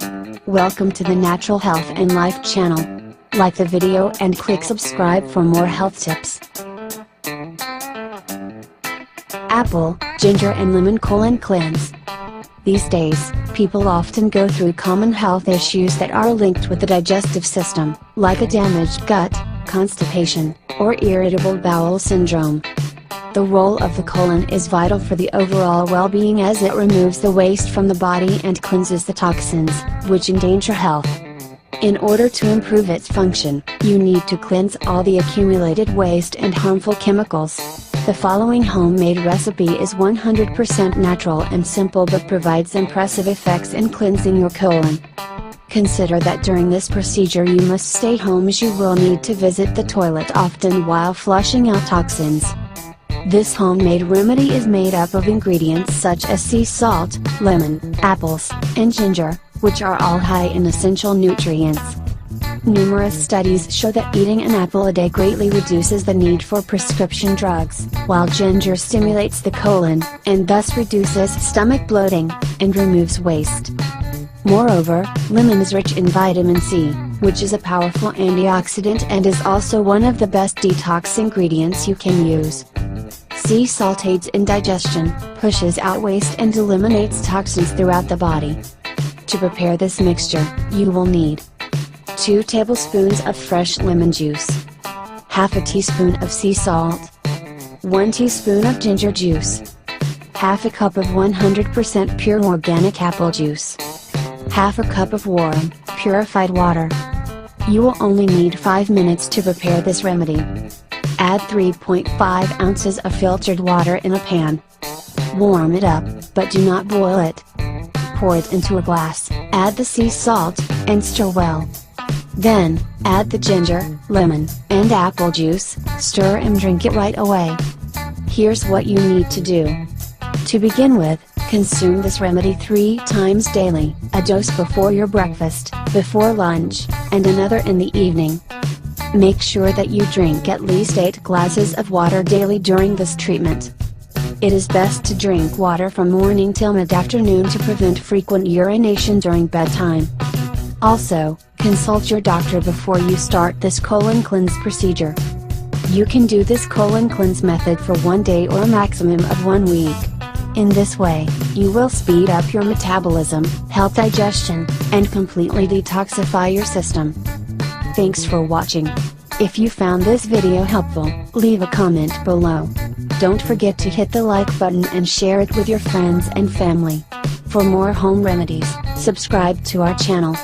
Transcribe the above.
Welcome to the Natural Health and Life channel. Like the video and click subscribe for more health tips. Apple, ginger and lemon colon cleanse. These days, people often go through common health issues that are linked with the digestive system, like a damaged gut, constipation, or irritable bowel syndrome. The role of the colon is vital for the overall well-being as it removes the waste from the body and cleanses the toxins, which endanger health. In order to improve its function, you need to cleanse all the accumulated waste and harmful chemicals. The following homemade recipe is 100% natural and simple but provides impressive effects in cleansing your colon. Consider that during this procedure you must stay home as you will need to visit the toilet often while flushing out toxins. This homemade remedy is made up of ingredients such as sea salt, lemon, apples, and ginger, which are all high in essential nutrients. Numerous studies show that eating an apple a day greatly reduces the need for prescription drugs, while ginger stimulates the colon, and thus reduces stomach bloating, and removes waste. Moreover, lemon is rich in vitamin C, which is a powerful antioxidant and is also one of the best detox ingredients you can use. Sea salt aids in digestion, pushes out waste and eliminates toxins throughout the body. To prepare this mixture, you will need 2 tablespoons of fresh lemon juice, half a teaspoon of sea salt, 1 teaspoon of ginger juice, half a cup of 100% pure organic apple juice, half a cup of warm, purified water. You will only need 5 minutes to prepare this remedy. Add 3.5 ounces of filtered water in a pan. Warm it up, but do not boil it. Pour it into a glass, add the sea salt, and stir well. Then, add the ginger, lemon, and apple juice, stir and drink it right away. Here's what you need to do. To begin with, consume this remedy 3 times daily, a dose before your breakfast, before lunch, and another in the evening. Make sure that you drink at least 8 glasses of water daily during this treatment. It is best to drink water from morning till mid-afternoon to prevent frequent urination during bedtime. Also, consult your doctor before you start this colon cleanse procedure. You can do this colon cleanse method for 1 day or a maximum of 1 week. In this way, you will speed up your metabolism, help digestion, and completely detoxify your system. Thanks for watching. If you found this video helpful, leave a comment below. Don't forget to hit the like button and share it with your friends and family. For more home remedies, subscribe to our channel.